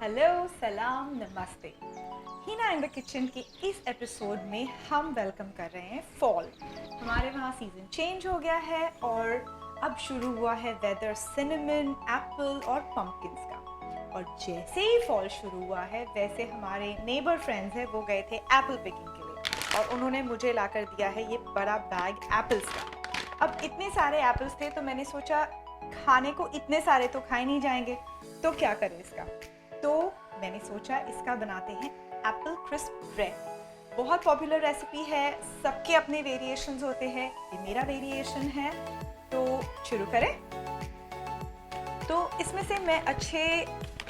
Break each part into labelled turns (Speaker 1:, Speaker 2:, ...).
Speaker 1: Hello, सलाम, नमस्ते। हीना in the kitchen के इस एपिसोड में हम वेलकम कर रहे हैं फॉल। हमारे वहाँ सीज़न चेंज हो गया है और अब शुरू हुआ है वेदर सिनेमन, एप्पल और पम्पकिन्स का। और जैसे ही फॉल शुरू हुआ है वैसे हमारे नेबर फ्रेंड्स हैं वो गए थे एप्पल पिकिंग के लिए और उन्होंने मुझे लाकर दिया है ये बड़ा बैग एप्पल्स का। अब इतने सारे एप्पल्स थे तो मैंने सोचा खाने को इतने सारे तो खाए नहीं जाएंगे, तो क्या करें इसका। तो मैंने सोचा इसका बनाते हैं एप्पल क्रिस्प ब्रेड। बहुत पॉपुलर रेसिपी है, सबके अपने वेरिएशंस होते हैं, ये मेरा वेरिएशन है। तो शुरू करें। तो इसमें से मैं अच्छे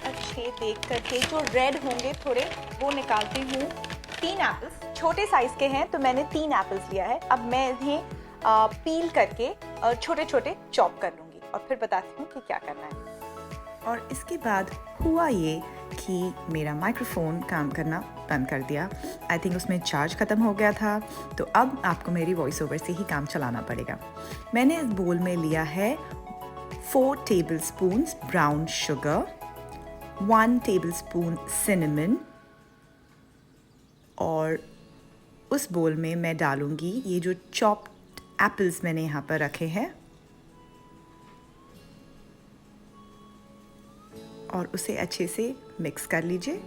Speaker 1: अच्छे देख करके जो रेड होंगे थोड़े वो निकालती हूँ। 3 एप्पल्स छोटे साइज के हैं तो मैंने 3 एप्पल्स लिया है। अब मैं इन्हें पील करके छोटे छोटे चॉप कर लूँगी और फिर बताती हूँ कि क्या करना है।
Speaker 2: और इसके बाद हुआ ये कि मेरा माइक्रोफोन काम करना बंद कर दिया। आई थिंक उसमें चार्ज ख़त्म हो गया था, तो अब आपको मेरी वॉइस ओवर से ही काम चलाना पड़ेगा। मैंने इस बोल में लिया है 4 tablespoons brown sugar, 1 tablespoon cinnamon, और उस बोल में मैं डालूँगी ये जो चॉप्ड एप्पल्स मैंने यहाँ पर रखे हैं और उसे अच्छे से मिक्स कर लीजिए।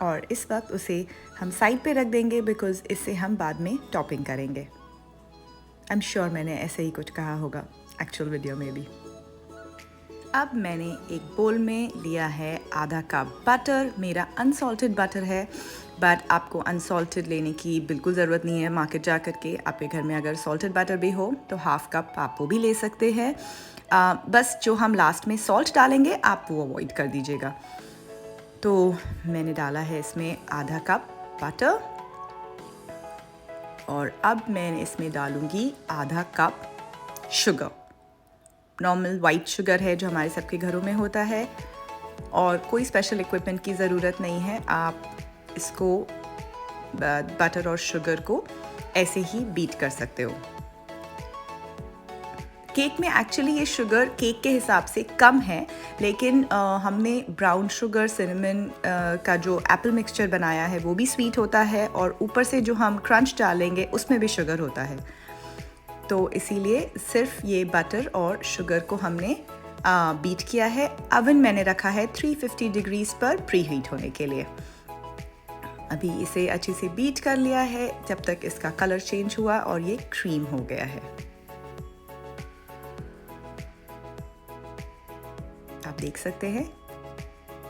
Speaker 2: और इस वक्त उसे हम साइड पे रख देंगे बिकॉज़ इससे हम बाद में टॉपिंग करेंगे। आई एम श्योर मैंने ऐसे ही कुछ कहा होगा एक्चुअल वीडियो में भी। अब मैंने एक बोल में लिया है आधा कप बटर। मेरा अनसॉल्टेड बटर है, बट आपको अनसॉल्टेड लेने की बिल्कुल ज़रूरत नहीं है। मार्केट जा कर के आपके घर में अगर सॉल्टेड बटर भी हो तो हाफ़ कप आप वो भी ले सकते हैं। बस जो हम लास्ट में सॉल्ट डालेंगे आप वो अवॉइड कर दीजिएगा। तो मैंने डाला है इसमें आधा कप बटर और अब मैं इसमें डालूँगी आधा cup sugar. Normal white sugar है जो हमारे सबके घरों में होता है और कोई स्पेशल इक्विपमेंट की ज़रूरत नहीं है। आप इसको बटर और शुगर को ऐसे ही बीट कर सकते हो। केक में एक्चुअली ये शुगर केक के हिसाब से कम है, लेकिन हमने ब्राउन शुगर सिनेमन का जो एप्पल मिक्सचर बनाया है वो भी स्वीट होता है और ऊपर से जो हम क्रंच डालेंगे उसमें भी शुगर होता है। तो इसीलिए सिर्फ ये बटर और शुगर को हमने बीट किया है। अवन मैंने रखा है 350 डिग्रीज़ पर प्री हीट होने के लिए। अभी इसे अच्छे से बीट कर लिया है जब तक इसका कलर चेंज हुआ और ये क्रीम हो गया है। आप देख सकते हैं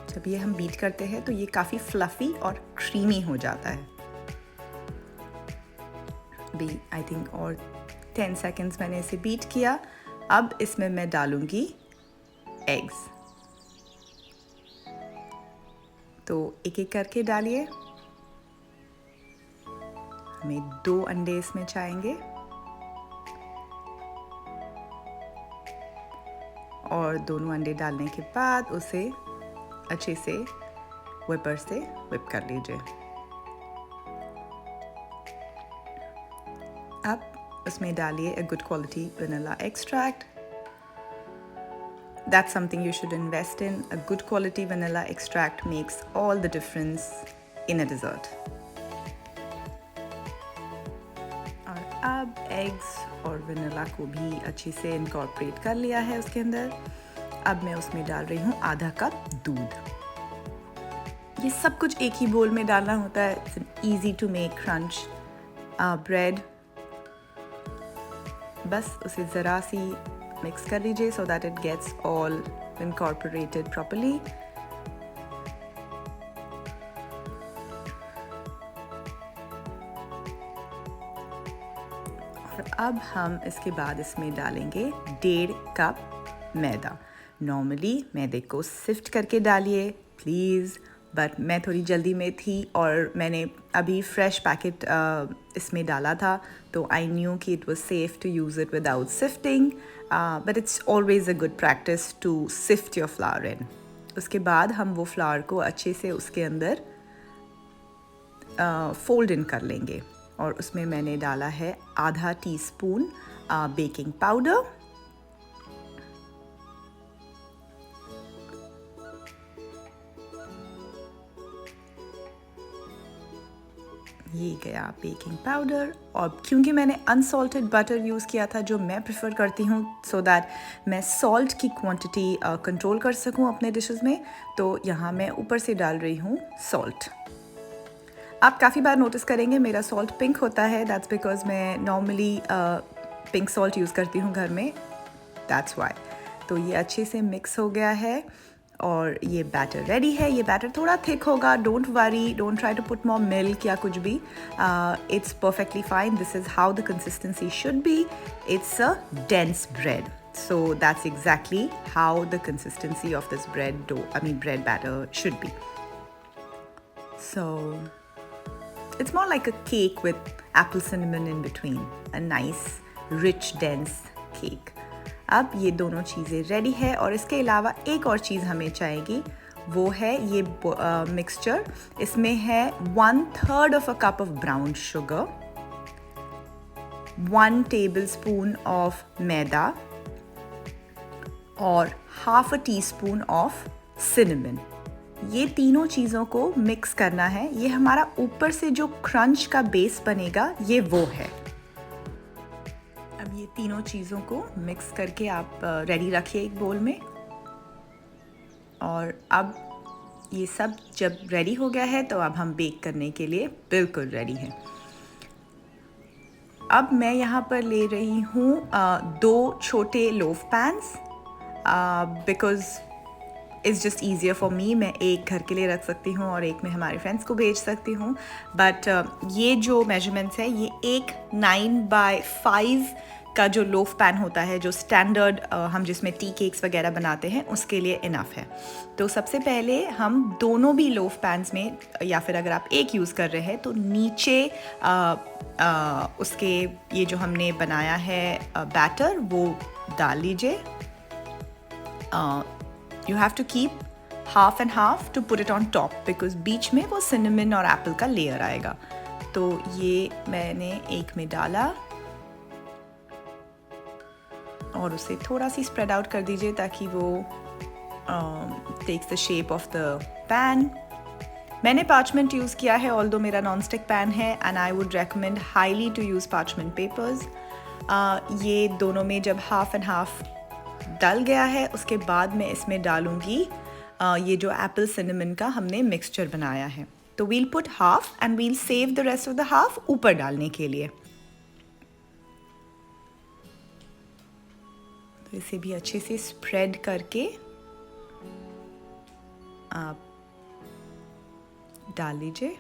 Speaker 2: जब ये हम बीट करते हैं तो ये काफ़ी फ्लफ़ी और क्रीमी हो जाता है। अभी आई थिंक और 10 सेकेंड्स मैंने इसे बीट किया। अब इसमें मैं डालूँगी एग्स। तो एक एक करके डालिए। हमें 2 अंडे इसमें चाहिए और दोनों अंडे डालने के बाद उसे अच्छे से व्हिपर से व्हिप कर लीजिए। अब उसमें डालिए a good quality vanilla extract. That's something you should invest in. A good quality vanilla extract makes all the difference in a dessert. और अब एग्स और वनीला को भी अच्छे से इनकॉर्पोरेट कर लिया है उसके अंदर। अब मैं उसमें डाल रही हूँ आधा कप दूध। ये सब कुछ एक ही बोल में डालना होता है। It's an easy to make crunch bread. बस उसे ज़रा सी मिक्स कर लीजिए so that it gets all incorporated properly. और अब हम इसके बाद इसमें डालेंगे 1.5 कप मैदा। नॉर्मली मैदे को सिफ्ट करके डालिए प्लीज़, बट मैं थोड़ी जल्दी में थी और मैंने अभी फ्रेश पैकेट इसमें डाला था, तो आई न्यू कि it was safe to use it without sifting, but it's always a good practice to sift your flour in. उसके बाद हम वो फ्लावर को अच्छे से उसके अंदर फोल्ड इन कर लेंगे और उसमें मैंने डाला है आधा टीस्पून बेकिंग पाउडर, ये गया बेकिंग पाउडर। और क्योंकि मैंने अनसॉल्टेड बटर यूज़ किया था जो मैं प्रेफर करती हूँ सो दैट मैं सॉल्ट की क्वांटिटी कंट्रोल कर सकूँ अपने डिशेस में, तो यहाँ मैं ऊपर से डाल रही हूँ सॉल्ट। आप काफ़ी बार नोटिस करेंगे मेरा सॉल्ट पिंक होता है, दैट्स बिकॉज मैं नॉर्मली पिंक सॉल्ट यूज़ करती हूँ घर में, दैट्स वाई। तो ये अच्छे से मिक्स हो गया है और ये बैटर रेडी है। ये बैटर थोड़ा थिक होगा, don't worry, don't try to put more milk या कुछ भी, it's perfectly fine. This is how the consistency should be. It's a dense bread, so that's exactly how the consistency of this bread batter should be. So it's more like a cake with apple cinnamon in between, a nice rich dense cake. अब ये दोनों चीज़ें ready है और इसके अलावा एक और चीज़ हमें चाहिए, वो है ये मिक्सचर। इसमें है 1/3 of a cup of brown sugar, 1 tablespoon of मैदा और 1/2 teaspoon ऑफ cinnamon। ये तीनों चीज़ों को मिक्स करना है। ये हमारा ऊपर से जो क्रंच का बेस बनेगा ये वो है। अब ये तीनों चीज़ों को मिक्स करके आप रेडी रखिए एक बोल में। और अब ये सब जब रेडी हो गया है तो अब हम बेक करने के लिए बिल्कुल रेडी हैं। अब मैं यहाँ पर ले रही हूँ 2 छोटे loaf pans, because it's just easier for me. मैं एक घर के लिए रख सकती हूँ और एक मैं हमारे फ्रेंड्स को भेज सकती हूँ, बट ये जो मेजरमेंट्स है ये एक 9x5 का जो लोफ पैन होता है, जो स्टैंडर्ड हम जिसमें टी केक्स वगैरह बनाते हैं, उसके लिए इनफ है। तो सबसे पहले हम दोनों भी लोफ पैन्स में, या फिर अगर आप एक यूज़ कर रहे हैं तो नीचे उसके ये जो हमने बनाया है बैटर वो डाल लीजिए। You have to keep half and half to put it on top because बीच में वो cinnamon और एप्पल का लेयर आएगा। तो ये मैंने एक में डाला और उसे थोड़ा सी स्प्रेड आउट कर दीजिए ताकि वो takes the shape of the pan. मैंने पार्चमेंट यूज़ किया है, ऑल्दो मेरा नॉन स्टिक पैन है, and I would recommend highly to use parchment papers. ये दोनों में जब हाफ एंड हाफ डल गया है उसके बाद मैं इसमें डालूंगी ये जो एप्पल सिनेमन का हमने मिक्सचर बनाया है। तो we'll put half and we'll save the rest of the half ऊपर डालने के लिए। तो इसे भी अच्छे से स्प्रेड करके आप डाल लीजिए।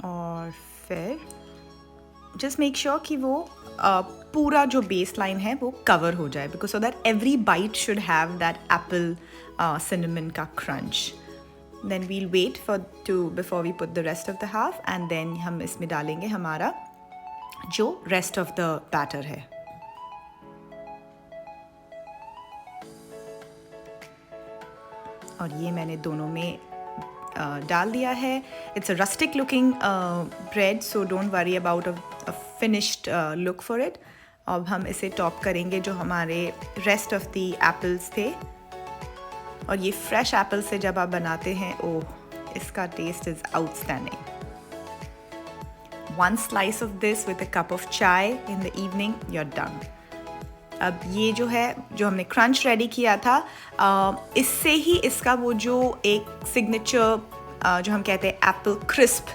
Speaker 2: और फिर जस्ट मेक श्योर कि वो पूरा जो बेस लाइन है वो कवर हो जाए, because so that every bite should have that apple cinnamon का crunch. Then we'll wait before we put the rest of the half, and then हम इसमें डालेंगे हमारा जो रेस्ट ऑफ द बैटर है। और ये मैंने दोनों में डाल दिया है। It's a rustic looking bread, so don't worry about a finished look for it. अब हम इसे टॉप करेंगे जो हमारे रेस्ट ऑफ द एप्पल्स थे। और ये फ्रेश एप्पल से जब आप बनाते हैं, ओह, इसका taste is outstanding. 1 slice of this with a cup of chai in the evening, you're done. अब ये जो है, जो हमने क्रंच रेडी किया था, इससे ही इसका वो जो एक सिग्नेचर जो हम कहते हैं एप्पल क्रिस्प,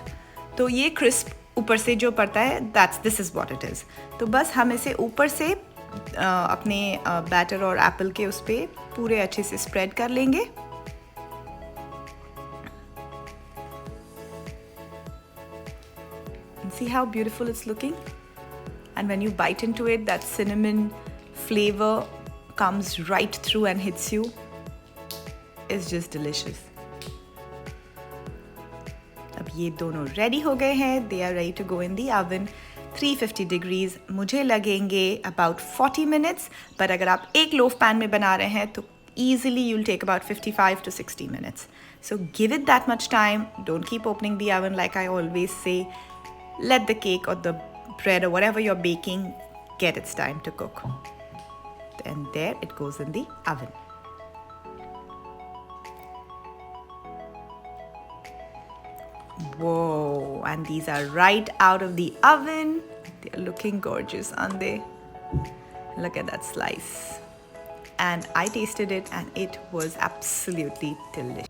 Speaker 2: तो ये क्रिस्प ऊपर से जो पड़ता है, this is what it is. तो बस हम इसे ऊपर से अपने बैटर और एप्पल के उस पर पूरे अच्छे से स्प्रेड कर लेंगे। See how beautiful it's looking? And when you bite into it, that cinnamon flavor comes right through and hits you. It's just delicious. अब ये दोनों रेडी हो गए हैं। They are ready to go in the oven. 350 degrees मुझे लगेंगे about 40 minutes, पर अगर आप एक लोफ पैन में बना रहे हैं तो easily you'll take about 55 to 60 minutes. So give it that much time. Don't keep opening the oven like I always say. Let the cake or the bread or whatever you're baking get its time to cook. And there it goes in the oven. Whoa, and these are right out of the oven. They're looking gorgeous, aren't they? Look at that slice. And I tasted it and it was absolutely delicious.